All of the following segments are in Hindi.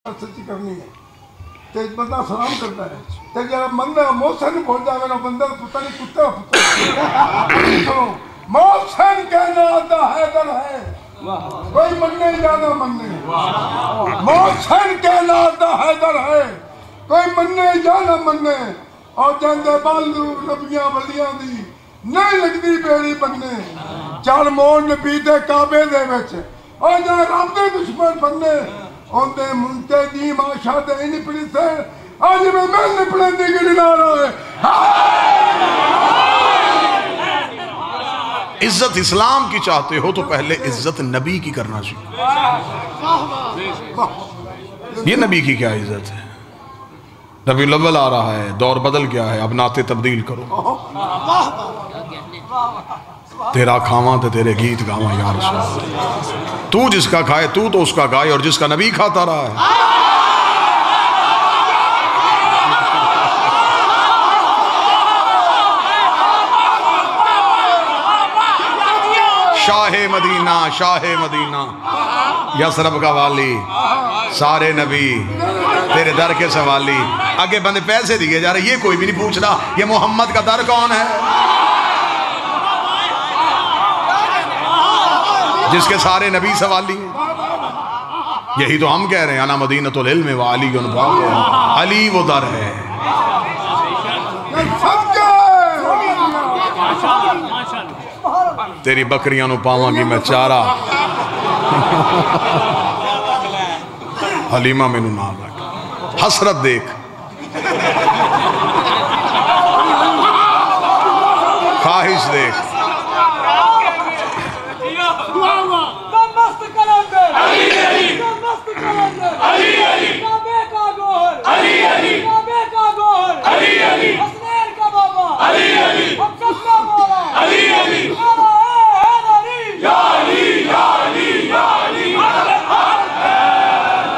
सच्ची करनी है ते बंदा सलाम करता है ते जरा मंदा मोहसन भूल जावे ना बंदा पता नहीं कुत्ता सुनो मोहसन कहना आता हैदर है कोई मन्ने जाना मन्ने मोहसन कहना आता हैदर है कोई मन्ने जाना मन्ने और जांदे बालू नबियां वलियां दी नहीं लगदी बेड़ी बन्ने चल मोड़ नबी दे काबे दे विच और जा रब दे दुश्मन बन्ने ओंदे मुंते दी माशा दे निपड़ी से आज मैं निपड़े दी गिरना रहा है। इज्जत इस्लाम की चाहते हो तो पहले इज्जत नबी की करना सीखो। ये नबी की क्या इज्जत है? रबीउल अव्वल आ रहा है, दौर बदल गया है, अब नाते तब्दील करो। तेरा खावा तो तेरे गीत गावा यार, तू जिसका खाए तू तो उसका गाए और जिसका नबी खाता रहा है। Shah Medina, Shah Medina, Yathrib का वाली, सारे नबी तेरे दर के सवाली। आगे बंदे पैसे दिए जा रहे, ये कोई भी नहीं पूछ रहा ये मोहम्मद का दर कौन है, जिसके सारे नबी सवाली हैं। यही तो हम कह रहे हैं, अना मदीनतुल इल्म व अली अली वो दर है। तेरी बकरियां नु पावांगी मैं चारा, हलीमा मैनू नाल रख। हसरत देख, ख्वाहिश देख,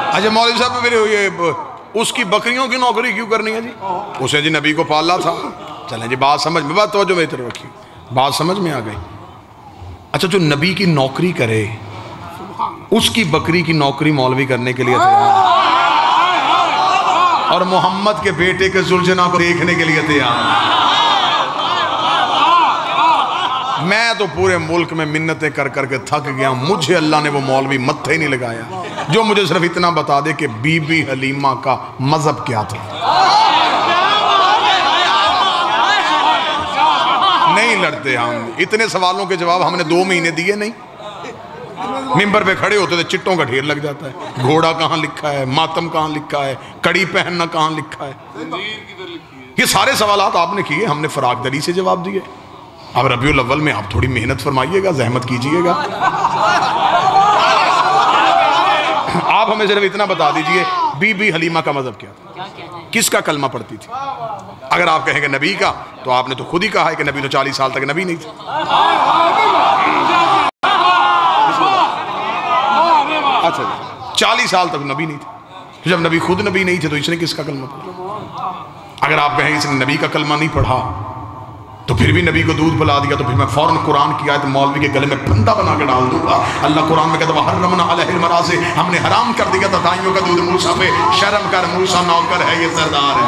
अच्छा मौलवी साहब मेरे ये उसकी बकरियों की नौकरी क्यों करनी है जी? उसे जी नबी को पाला था। चलें जी, बात समझ में, बात तवज्जो मेरी तरफ रखिए, बात समझ में आ गई। अच्छा जो नबी की नौकरी करे उसकी बकरी की नौकरी मौलवी करने के लिए तैयार, और मोहम्मद के बेटे के जुल्जना को देखने के लिए तैयार। मैं तो पूरे मुल्क में मिन्नतें कर करके थक गया, मुझे अल्लाह ने वो मौलवी मत्थे ही नहीं लगाया जो मुझे सिर्फ इतना बता दे कि बीबी हलीमा का मजहब क्या था। नहीं लड़ते हम, इतने सवालों के जवाब हमने 2 महीने दिए नहीं। मिंबर पे खड़े होते थे, चिट्टों का ढेर लग जाता है, घोड़ा कहाँ लिखा है, मातम कहाँ लिखा है, कड़ी पहनना कहाँ लिखा है। ये सारे सवालात आपने किए, हमने फरागदरी से जवाब दिए। अब रबीउल अव्वल में आप थोड़ी मेहनत फरमाइएगा, जहमत कीजिएगा। आप हमें सिर्फ इतना बता दीजिए बीबी हलीमा का मजहब क्या था, किसका कलमा पढ़ती थी। अगर आप कहेंगे नबी का, तो आपने तो खुद ही कहा है कि नबी तो 40 साल तक नबी नहीं था। अच्छा 40 साल तक नबी नहीं थे, तो जब नबी खुद नबी नहीं थे तो इसने किसका कलमा पढ़ा? अगर आप कहें इसने नबी का कलमा नहीं पढ़ा तो फिर भी नबी को दूध पिला दिया, तो फिर मैं फौरन कुरान की आयत मौलवी के गले में फंदा बना के डाल दूंगा। अल्लाह कुरान में कहता है हर्रमना अलैहिल मराज़ि, हमने हराम कर दिया था ताइयों का दूध मूसा पे। शर्म कर, मूसा नौकर है, ये सरदार है,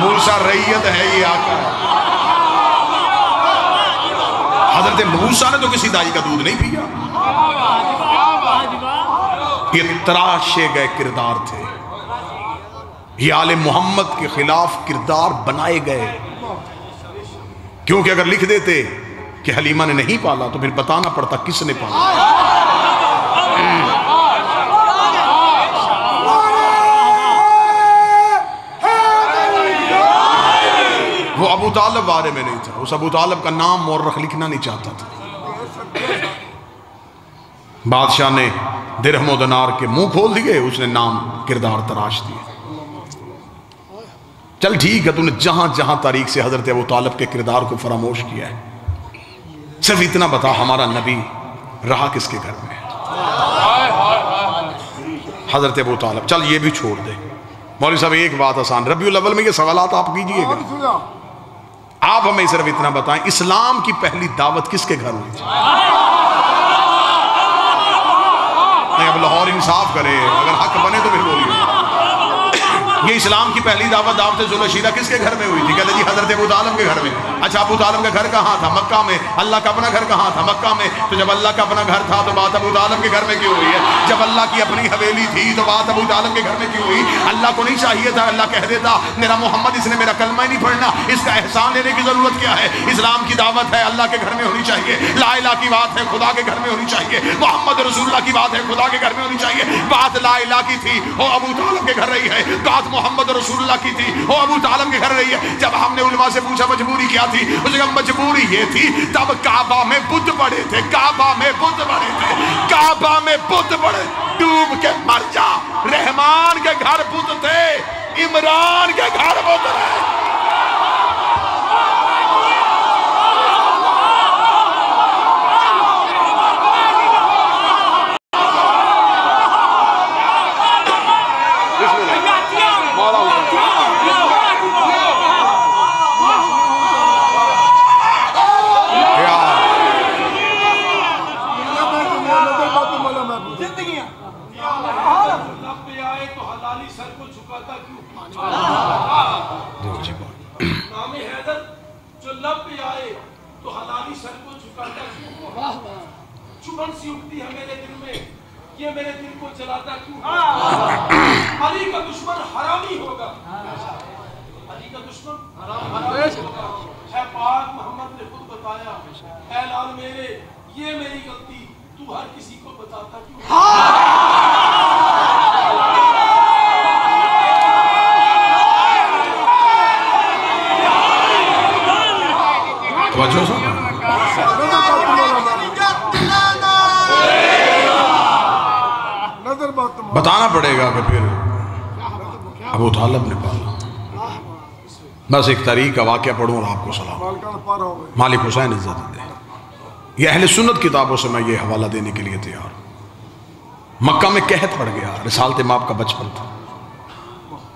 मूसा रईयत है, ये आका है। हजरत मूसा ने तो किसी दाई का दूध नहीं पिया। ये तराशे गए किरदार थे, ये आले मोहम्मद के खिलाफ किरदार बनाए गए। क्योंकि अगर लिख देते कि हलीमा ने नहीं पाला तो फिर बताना पड़ता किसने पाला। वो अबू तालिब बारे में नहीं था, उस अबू तालिब का नाम मुअर्रख लिखना नहीं चाहता था। बादशाह ने दिरहम और दिनार के मुंह खोल दिए, उसने नाम किरदार तराश दिए। चल ठीक है, तूने जहां जहां तारीख से हजरत अबू तालिब के किरदार को फरामोश किया है, सिर्फ इतना बता हमारा नबी रहा किसके घर में? हजरत अबू तालिब। चल ये भी छोड़ दे मौलवी साहब, एक बात आसान, रबीउल अव्वल में ये सवालात आप कीजिएगा। आप हमें सिर्फ इतना बताएं, इस्लाम की पहली दावत किसके घर हुई थी? नहीं, अब लाहौर इंसाफ करे, अगर हक बने तो फिर बोलिए। ये इस्लाम की पहली दावत जुलशीरा किसके घर में हुई थी? कहते जी हजरत अबू तालिब के घर में। अच्छा, अबू तालिब का घर कहाँ था? मक्का में। अल्लाह का अपना घर कहाँ था? मक्का में। तो जब अल्लाह का अपना घर था तो बात अबू तालिब के घर में क्यों हुई है? जब अल्लाह की अपनी हवेली थी तो बात अबू तालिब के घर में क्यों हुई? अल्लाह को नहीं चाहिए था अल्लाह कह देता मेरा मोहम्मद, इसने मेरा कलमा ही नहीं पढ़ना, इसका एहसान लेने की जरूरत क्या है? इस्लाम की दावत है, अल्लाह के घर में होनी चाहिए। ला इलाहा की बात है, खुदा के घर में होनी चाहिए। मोहम्मद रसूलुल्लाह की बात है, खुदा के घर में होनी चाहिए। बात ला इलाहा की थी, वो अबू तालिब के घर रही है। बात मोहम्मद रसूलुल्लाह की थी, वो अबू तालिब के घर रही है। जब हमने उलमा से पूछा मजबूरी क्या थी, उसने कहा मजबूरी ये थी तब काबा में बुत पड़े थे, काबा में बुत पड़े थे, काबा में बुत पड़े, डूब के मर जा। रहमान के घर बुत थे, इमरान के घर बुत रहे। चुभन सी उठती है मेरे दिल में, ये मेरे दिल को जलाता क्यों? अली का दुश्मन हरामी होगा, अली का दुश्मन हरामी होगा। है पाक मोहम्मद ने खुद बताया, ऐ लाल मेरे ये मेरी गलती तू हर किसी को बताता क्यों? बताना पड़ेगा कि फिर अबू तालिब ने पाला। बस एक तारीख का वाक़या पढ़ूँ और आपको सलाम। मालिक हुसैन इज्जत दे। ये अहले सुन्नत किताबों से मैं ये हवाला देने के लिए तैयार हूँ। मक्का में कहत पड़ गया, रिसालत माप का बचपन था।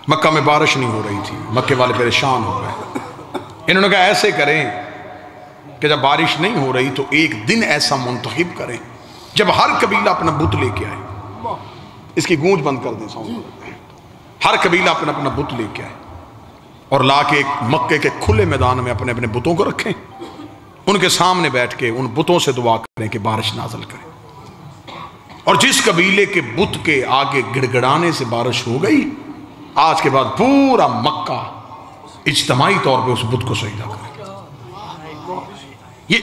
मक्का में बारिश नहीं हो रही थी, मक्के वाले परेशान हो गए। इन्होंने कहा ऐसे करें कि जब बारिश नहीं हो रही तो एक दिन ऐसा मुंतखब करें जब हर कबीला अपना बुत लेके आए। इसकी गूंज बंद कर दें, साउंड। हर कबीला अपना अपना बुत लेके आए और लाके एक मक्के के खुले मैदान में अपने अपने बुतों को रखें। उनके सामने बैठ के उन बुतों से दुआ करें कि बारिश नाज़िल करें। और जिस कबीले के बुत के आगे गिड़गिड़ाने से बारिश हो गई, आज के बाद पूरा मक्का इज्तिमाई तौर पे उस बुत को सजदा करे। ये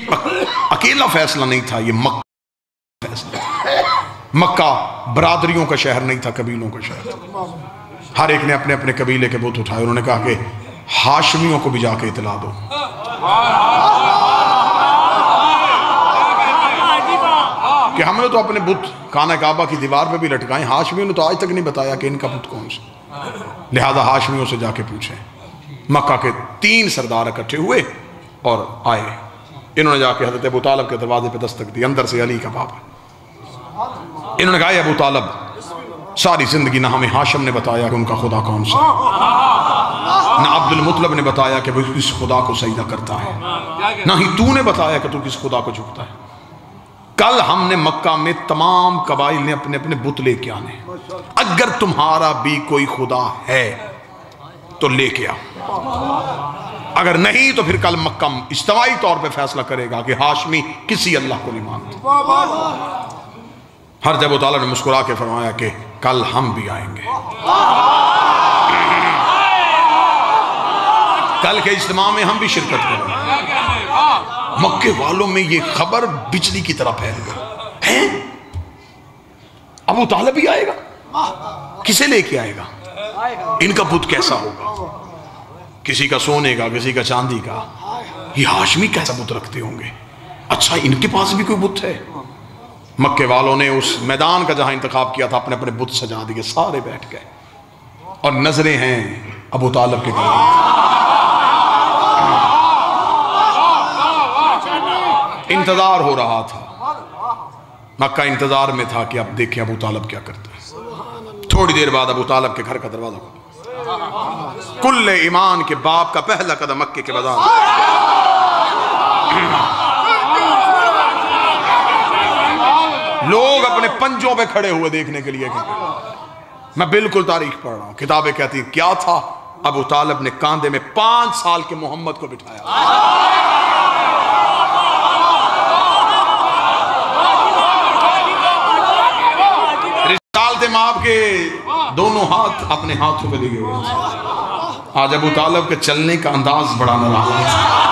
अकेला फैसला नहीं था, ये मक्का फैसला। मक्का बरादरियों का शहर नहीं था, कबीलों का शहर था। हर एक ने अपने अपने कबीले के बुत उठाए। उन्होंने कहा कि हाशमियों को भी जाके इतला दो। कि हमने तो अपने बुत खाना काबा की दीवार पे भी लटकाए, हाशमियों ने तो आज तक नहीं बताया कि इनका बुत कौन सा। लिहाजा हाशमियों से जाके पूछे। मक्का के 3 सरदार इकट्ठे हुए और आए। इन्होंने जाके हज़रत अबू तालिब के दरवाजे पे दस्तक दी। अंदर से अली का बाप। इन्होंने कहा अबू तालिब, सारी जिंदगी ना हमें हाशिम ने बताया कि उनका खुदा कौन सा, ना अब्दुल मुतलब ने बताया कि वो किस खुदा को सजदा करता है, ना ही तूने बताया कि तू किस खुदा को झुकता है। कल हमने मक्का में तमाम कबाइल ने अपने अपने बुत लेके आने। अगर तुम्हारा भी कोई खुदा है तो लेके आओ, अगर नहीं तो फिर कल मक्का इज्तिमाई तौर पे फैसला करेगा कि हाशमी किसी अल्लाह को नहीं मानते। हर जब अबू तालिब ने मुस्कुरा के फरमाया कि कल हम भी आएंगे। कल के इज्तिमा में हम भी शिरकत करेंगे। मक्के वालों में ये खबर बिजली की तरह फैल गई है, अबू तालिब भी आएगा। किसे लेके आएगा? इनका बुत कैसा होगा? किसी का सोने का, किसी का चांदी का। ये हाशमी कैसा बुत रखते होंगे? अच्छा, इनके पास भी कोई बुत है? मक्के वालों ने उस मैदान का जहां इंतखाब किया था अपने अपने बुत सजा दिए। सारे बैठ गए और नजरें हैं अबू तालिब के घर। इंतजार हो रहा था, मक्का इंतजार में था कि अब देखें अबू तालिब क्या करते हैं। थोड़ी देर बाद अबू तालिब के घर का दरवाजा खुला। कुल्ले ईमान के बाप का पहला कदम मक्के के बाजार। लोग अपने पंजों पे खड़े हुए देखने के लिए। मैं बिल्कुल तारीख पढ़ रहा हूं, किताबें कहती हैं क्या था। अबू तालिब ने कांधे में 5 साल के मोहम्मद को बिठाया। रिसालत माप के दोनों हाथ अपने हाथों पे लिए हुए। आज अबू तालिब के चलने का अंदाज बड़ा निराला है।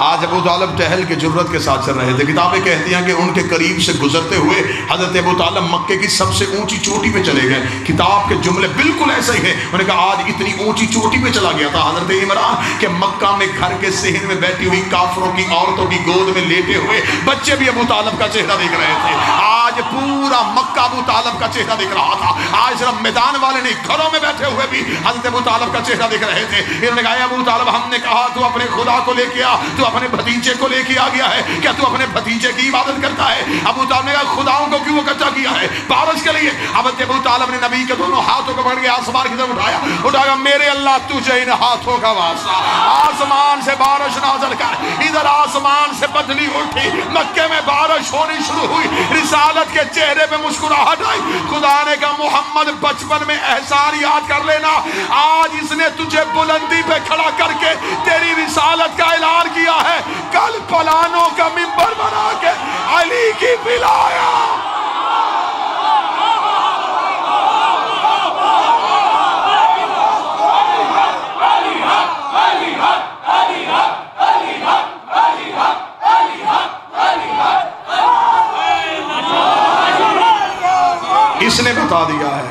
आज अबू तालिब टहल के जुर्रत के साथ चल रहे थे। किताबें कहती हैं कि उनके करीब से गुजरते हुए हजरत अबू तालिब मक्के की सबसे ऊंची चोटी पे चले गए। किताब के जुमले बिल्कुल ऐसे ही हैं। उन्होंने कहा आज इतनी ऊंची चोटी पे चला गया था हजरत इमरान के मक्का में घर के सेहन में बैठी हुई काफरों की औरतों की गोद में लेटे हुए बच्चे भी अबू तालिब का चेहरा देख रहे थे। आज पूरा मक्का अबू तालिब का चेहरा देख रहा था। आज सिर्फ मैदान वाले नहीं, घरों में बैठे हुए भी हजरत अबू तालिब का चेहरा देख रहे थे। इन्होंने कहा अबू तालिब, हमने कहा तू अपने खुदा को लेके आ, तू अपने भतीजे को लेके आ गया है, क्या तू अपने भतीजे की इबादत करता है? अबू तालिब ने कहा खुदाओं को क्यों इकट्ठा किया है? बारिश के लिए। हज़रत अबू तालिब ने नबी के दोनों हाथों को पकड़ के आसमान की तरफ उठाया। मेरे अल्लाह तुझे इन हाथों का वास्ता, आसमान से बारिश नाज़िल कर। इधर आसमान से बदली उठी, मक्के में बारिश होनी शुरू हुई। रिसालत के चेहरे पे मुस्कुराहट आई। खुदा ने कहा मोहम्मद बचपन में एहसान याद कर लेना, आज इसने तुझे बुलंदी पे खड़ा करके तेरी रिसालत का ऐलान किया है। कल पलानों का मिंबर बना के अली की पिलाया। इसने बता दिया है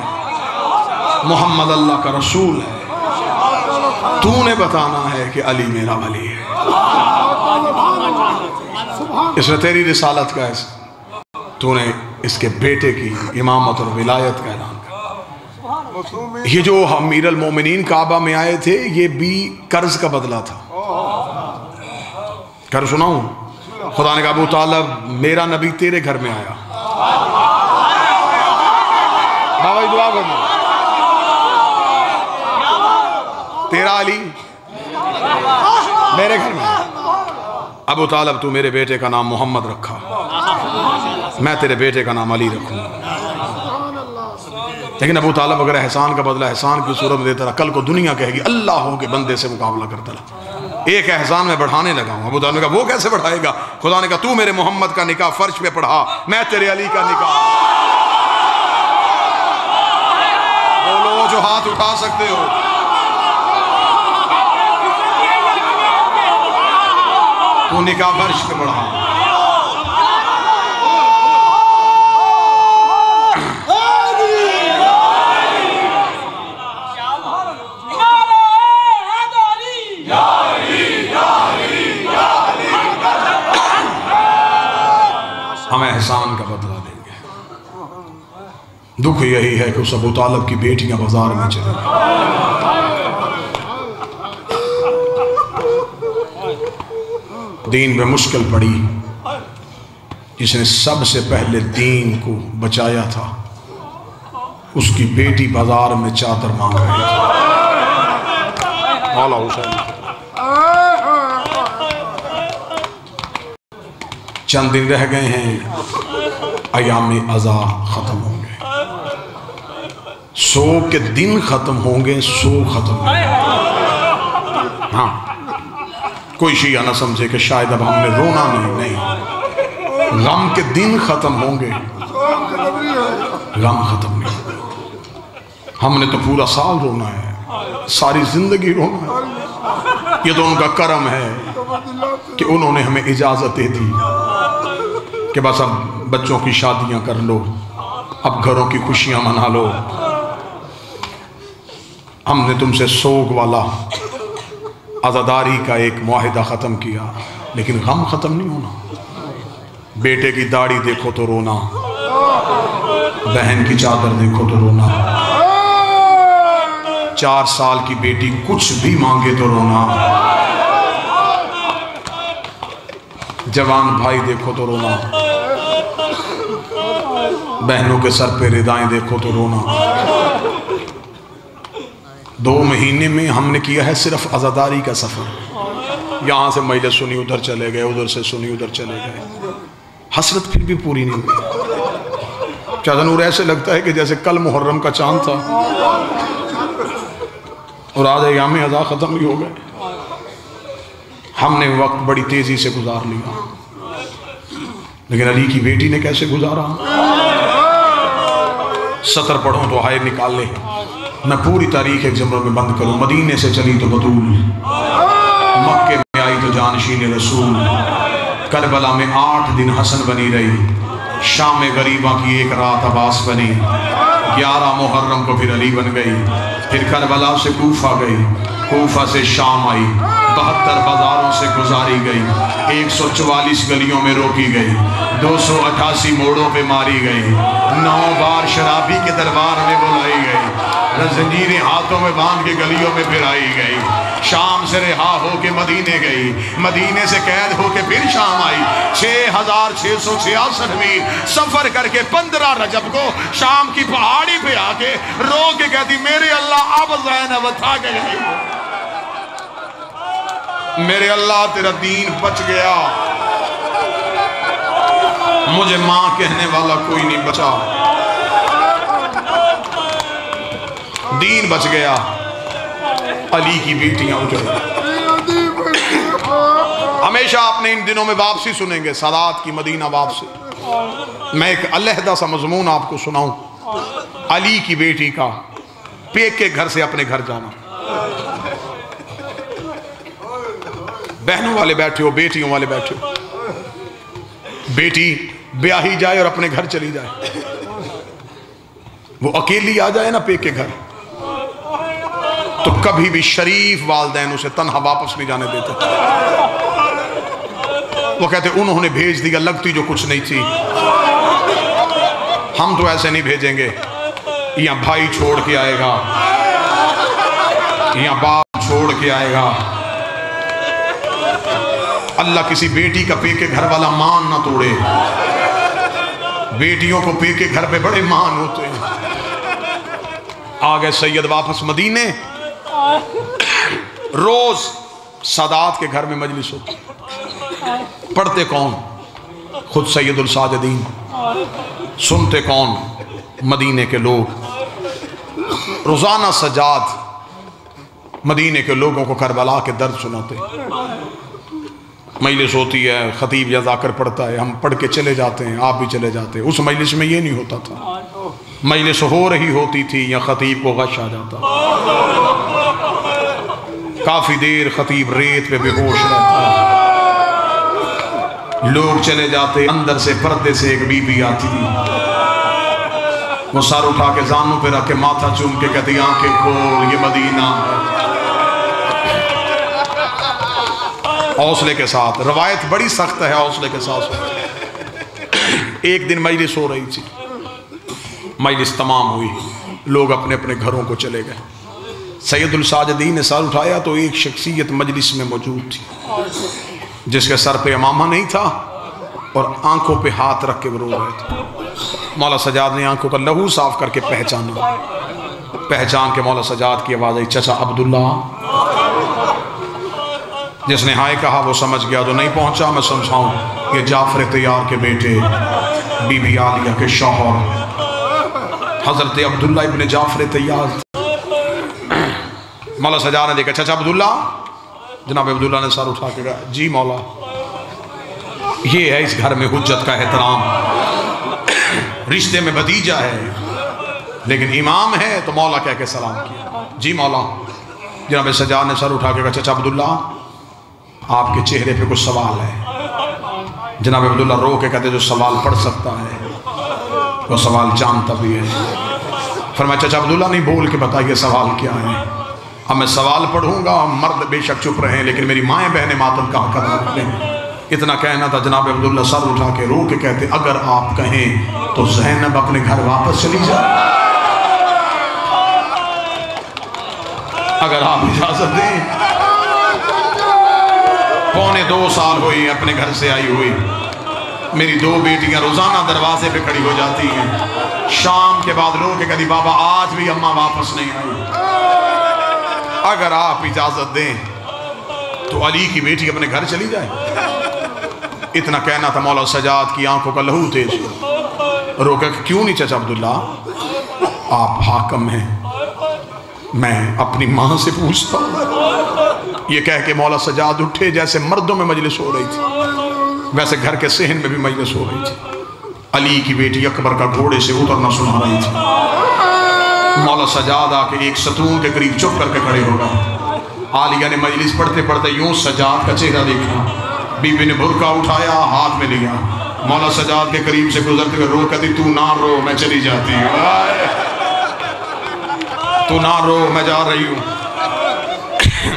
मोहम्मद अल्लाह का रसूल है। तूने बताना है कि अली मेरा वली है। इसने तेरी रिसालत का तूने इसके बेटे की इमामत और विलायत का ऐलान कर। ये जो अमीरुल मोमिनीन काबा में आए थे ये भी कर्ज का बदला था। कर सुनाऊं? खुदा ने कहा अबू तालिब मेरा नबी तेरे घर में आया। बाबा दुआ करना, तेरा अली मेरे घर में। अबू तालिब तू मेरे बेटे का नाम मोहम्मद रखा, मैं तेरे बेटे का नाम अली रखूंगा। लेकिन अबू तालिब अगर एहसान का बदला एहसान की सूरत में देता रहा, कल को दुनिया कहेगी अल्लाह के बंदे से मुकाबला करता रहा। एक एहसान में बढ़ाने लगा हूं। अबू तालिब ने कहा वो कैसे बढ़ाएगा? खुदा ने कहा तू मेरे मोहम्मद का निकाह फर्श पे पढ़ा, मैं तेरे अली का निकाह। बोलो जो हाथ उठा सकते हो। तू निकाह फर्श पे पढ़ा। हम एहसान का बदला देंगे। दुख यही है कि उस अबू तालिब की बेटियां बाजार में चली। दीन में मुश्किल पड़ी, जिसने सबसे पहले दीन को बचाया था उसकी बेटी बाजार में चादर मांग रही थी। मौला हुसैन चंद दिन रह गए हैं, अयाम अज़ा खत्म होंगे, सो के दिन खत्म होंगे, सो खत्म होंगे। हाँ, कोई शिया ना समझे कि शायद अब हमने रोना नहीं, गम के दिन खत्म होंगे, गम खत्म नहीं। हमने तो पूरा साल रोना है, सारी जिंदगी रोना है। ये तो उनका करम है कि उन्होंने हमें इजाजत दे दी कि बस अब बच्चों की शादियां कर लो, अब घरों की खुशियां मना लो। हमने तुमसे सोग वाला आज़ादारी का एक मुआहिदा ख़त्म किया, लेकिन गम ख़त्म नहीं होना। बेटे की दाढ़ी देखो तो रोना, बहन की चादर देखो तो रोना, 4 साल की बेटी कुछ भी मांगे तो रोना, जवान भाई देखो तो रोना, बहनों के सर पे रिदाएं देखो तो रोना। 2 महीने में हमने किया है सिर्फ आज़ादारी का सफ़र। यहाँ से मजलिस सुनी, उधर चले गए, उधर से सुनी, उधर चले गए। हसरत फिर भी पूरी नहीं हुई। चाचा नूर ऐसे लगता है कि जैसे कल मुहर्रम का चांद था और आज अयाम अज़ा ख़त्म भी हो गए। हमने वक्त बड़ी तेज़ी से गुजार लिया, लेकिन अली की बेटी ने कैसे गुजारा। सतर पढ़ो तो हाय निकाल ले। मैं पूरी तारीख एक जुमलों में बंद करूं। मदीने से चली तो बतूल, मक्के में आई तो जानशीन रसूल, करबला में 8 दिन हसन बनी रही, शाम में गरीबा की एक रात अब्बास बनी, 11 मुहर्रम को फिर अली बन गई, फिर करबला से कूफा गई, कूफा से शाम आई, 72 बाजारों से गुजारी गई, 144 गलियों में रोकी गई, 288 मोड़ों पे मारी गई, 9 बार शराबी के दरबार में बुलाई गई, जंजीरें हाथों में बांध के गलियों में फिराई गई, शाम से रिहा होके मदीने गई, मदीने से कैद होके फिर शाम आई, 6666 मील सफर करके 15 रजब को शाम की पहाड़ी पे आके रो के कहती मेरे अल्लाह अब ज़ैनब था के गई, मेरे अल्लाह तेरा दीन बच गया, मुझे मां कहने वाला कोई नहीं बचा, दीन बच गया। अली की बेटियां उजड़। हमेशा आपने इन दिनों में वापसी सुनेंगे, सादात की मदीना वापसी। मैं एक अलहदा सा मजमून आपको सुनाऊं, अली की बेटी का, पेक के घर से अपने घर जाना। बहनों वाले बैठे हो, बेटियों वाले बैठे हो, बेटी ब्याही जाए और अपने घर चली जाए, वो अकेली आ जाए ना पेक के घर, तो कभी भी शरीफ वालदैन उसे तन्हा वापस नहीं जाने देते। वो कहते उन्होंने भेज दिया, लगती जो कुछ नहीं थी, हम तो ऐसे नहीं भेजेंगे, यहाँ भाई छोड़ के आएगा, यहाँ बाप छोड़ के आएगा। अल्लाह किसी बेटी का पेके घर वाला मान ना तोड़े, बेटियों को पेके घर पे बड़े मान होते हैं। आ गए सैयद वापस मदीने, रोज सादात के घर में मजलिस होती, पढ़ते कौन? खुद सैयदुल साजिदीन, सुनते कौन? मदीने के लोग। रोजाना सजाद मदीने के लोगों को करबला के दर्द सुनाते। मजलिस होती है, खतीब या जाकर पढ़ता है, हम पढ़ के चले जाते हैं, आप भी चले जाते हैं। उस मजलिस में ये नहीं होता था, मजलिस हो रही होती थी या खतीब को गश आ जाता, काफी देर खतीब रेत पे बेहोश रहता, लोग चले जाते, अंदर से पर्दे से एक बीबी आती, वो सर उठा के जानों पे रख के माथा चूम के कहती आंखें खोल, ये मदीना। हौसले के साथ, रवायत बड़ी सख्त है, हौसले के साथ। एक दिन मजलिस हो रही थी, मजलिस तमाम हुई, लोग अपने अपने घरों को चले गए। सैयदुल साजिदीन ने सर उठाया तो एक शख्सियत मजलिस में मौजूद थी, जिसके सर पे इमामा नहीं था और आंखों पे हाथ रख के वो रो रहे थे। मौला सजाद ने आंखों का लहू साफ करके पहचाना, पहचान के मौला सजाद की आवाज़ आई, चचा अब्दुल्ला। जिसने हाय कहा वो समझ गया, तो नहीं पहुंचा मैं समझाऊं, ये जाफर तैयार के बेटे, बीबी आलिया के शौहर हजरत अब्दुल्ला इब्ने जाफर तैयार। मौला सजा ने देखा, चाचा अब्दुल्ला। जनाब अब्दुल्ला ने सर उठा के कहा, जी मौला। ये है इस घर में हुज्जत का एहतराम, रिश्ते में भतीजा है लेकिन इमाम है, तो मौला कह के सलाम किया। जी मौला। जनाब सजा ने सर उठा के कहा, चाचा अब्दुल्ला आपके चेहरे पे कुछ सवाल है। जनाब अब्दुल्ला रो के कहते, जो सवाल पढ़ सकता है वो सवाल जानता भी है। फरमाया, चाचा अब्दुल्ला नहीं, बोल के बताइए सवाल क्या है। अब मैं सवाल पढ़ूंगा, मर्द बेशक चुप रहे लेकिन मेरी माएँ बहनें मातम कहाँ कर रहे। इतना कहना था, जनाब अब्दुल्ला सर उठा के रो के कहते, अगर आप कहें तो ज़ैनब अपने घर वापस चली जाए, अगर आप इजाजत दें। पौने 2 साल हुई अपने घर से आई हुई, मेरी 2 बेटियां रोजाना दरवाजे पे खड़ी हो जाती हैं, शाम के बाद रो के कहती, बाबा आज भी अम्मा वापस नहीं आई, अगर आप इजाजत दें तो अली की बेटी अपने घर चली जाए। इतना कहना था, मौला सजाद की आंखों का लहू तेज। रोका क्यों नहीं चाचा अब्दुल्ला, आप हाकम हैं, मैं अपनी माँ से पूछता हूँ। ये कह के मौला सजाद उठे, जैसे मर्दों में मजलिस हो रही थी वैसे घर के सहन में भी मजलिस हो रही थी। अली की बेटी अकबर का घोड़े से उतरना सुना रही थी। मौला सजाद आके एक सतून के करीब चुप करके खड़े हो गए। आलिया ने मजलिस पढ़ते पढ़ते यूं सजाद का चेहरा देखा, बीबी ने बुरका उठाया, हाथ में लिया, मौला सजाद के करीब से गुजरते हुए रो कहती, तू ना रो, मैं चली जाती हूँ, तू ना रो, मैं जा रही हूँ।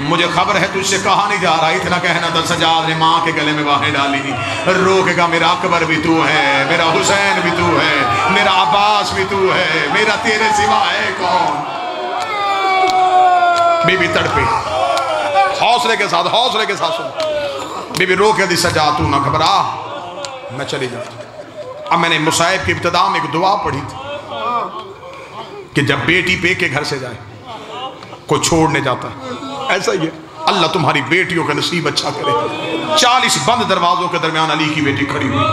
मुझे खबर है तुझसे कहा नहीं जा रहा, इतना कहना था सजाद ने माँ के गले में बाहें डाली, रोकेगा मेरा अकबर भी तू है, मेरा हुसैन भी तू है, मेरा अब्बास भी तू है, मेरा तेरे सिवा है कौन। बीबी तड़पी, हौसले के साथ सुन। बीबी रो के दी, सजा तू ना घबरा, मैं चली जाती। अब मैंने मुसाइब की इब्तिदा में एक दुआ पढ़ी थी कि जब बेटी पेके घर से जाए, कोई छोड़ने जाता है, ऐसा ही है, अल्लाह तुम्हारी बेटियों का नसीब अच्छा करे। 40 बंद दरवाजों के दरमियान अली की बेटी खड़ी हुई,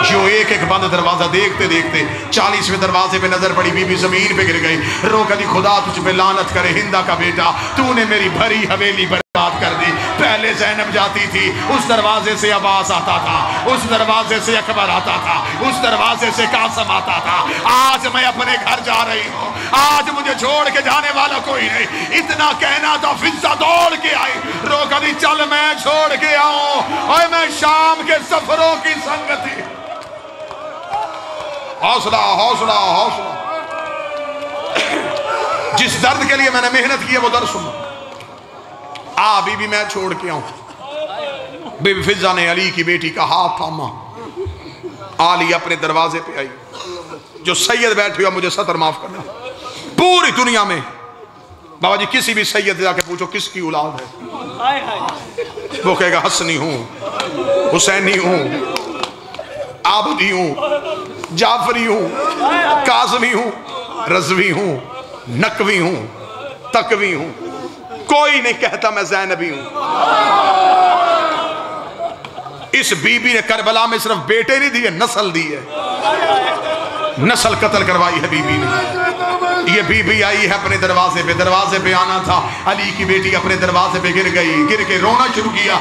जो एक एक बंद दरवाजा देखते देखते 40वें दरवाजे पे नजर पड़ी, बीबी जमीन पे गिर गई, रो कदी खुदा तुझ पे लानत करे हिंदा का बेटा, तूने मेरी भरी हवेली बर्बाद कर दी। पहले ज़ैनब जाती थी, उस दरवाजे से अब्बास आता था, उस दरवाजे से अकबर आता था, उस दरवाजे से कासम आता था। आज मैं अपने घर जा रही हूँ, आज मुझे छोड़ के जाने वाला कोई नहीं। इतना कहना था, फिजा दौड़ के आई, रो कदी चल मैं छोड़ के आऊं, और मैं शाम के सफरों की संगति। हौसला हौसला हौसला, जिस दर्द के लिए मैंने मेहनत की है वो दर्द सुनो। बीबी मैं छोड़ के आऊं। बीबी फिजा ने अली की बेटी का हाथ थामा, आली अपने दरवाजे पे आई, जो सैयद बैठे हुआ मुझे सतर माफ करना, पूरी दुनिया में बाबा जी किसी भी सैयद से जाके पूछो किसकी औलाद है, वो कहेगा हसनी हूं, हुसैनी हूं, आबदी हूं, जाफरी हूं, काजमी हूं, रजवी हूं, नकवी हूं, तकवी हूं। कोई नहीं कहता मैं ज़ैनबी हूं। इस बीबी ने करबला में सिर्फ बेटे नहीं दिए, नस्ल दी है, नस्ल कत्ल करवाई है बीबी ने। ये बीबी आई है अपने दरवाजे पे आना था, अली की बेटी अपने दरवाजे पे गिर गई, गिर के रोना शुरू किया।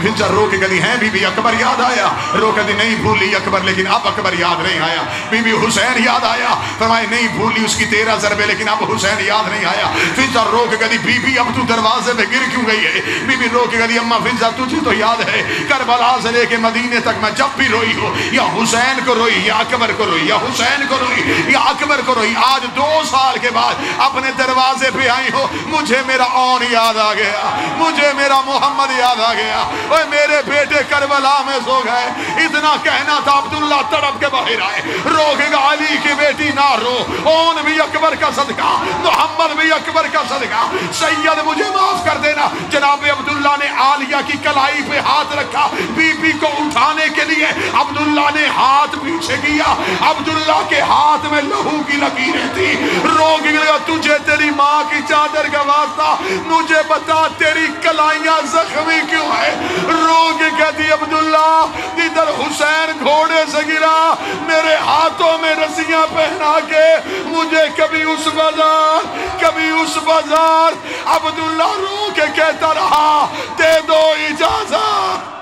फिजा रो के गई, है बीबी अकबर याद आया, रो के नहीं भूली अकबर, लेकिन अब अकबर याद नहीं आया। बीबी हुसैन याद आया, फरमाए नहीं भूली उसकी 13 ज़रबे, लेकिन अब हुसैन याद नहीं आया। फिजा रो के गई, बीबी अब तू दरवाजे पे गिर क्यों गई है। बीबी रो के गई, अम्मा फिजा तुझे तो याद है, करबला से लेके मदीने तक मैं जब भी रोई हो, या हुसैन को रोई, या अकबर को रोई, या हुसैन को रोई, या अकबर को रोई। आज 2 साल के बाद अपने दरवाजे पे आई हो, मुझे मेरा औन याद आ गया, मुझे मेरा मोहम्मद याद आ गया, ओए मेरे बेटे करबला में सो गए। इतना कहना था, अब्दुल्ला तड़प के बाहर आए, रोकेगा अली की बेटी ना रो, औन भी अकबर का सदका, मोहम्मद भी अकबर का सदका, सैयद मुझे माफ कर देना। जनाब अब्दुल्ला ने आलिया की कलाई पे हाथ रखा, बीबी को उठाने के लिए अब्दुल्ला ने हाथ पीछे किया, अब्दुल्ला के हाथ में लहू की लकीरें थी। रोग गया, तुझे तेरी माँ की चादर का वास्ता, मुझे बता तेरी कलाइयां जख्मी क्यों है। रोग कहती अब्दुल्ला, इधर हुसैन घोड़े से गिरा, मेरे हाथों में रस्सियां पहना के मुझे कभी उस बाजार कभी उस बाजार। अब्दुल्ला रो के कहता रहा, दे दो इजाजत।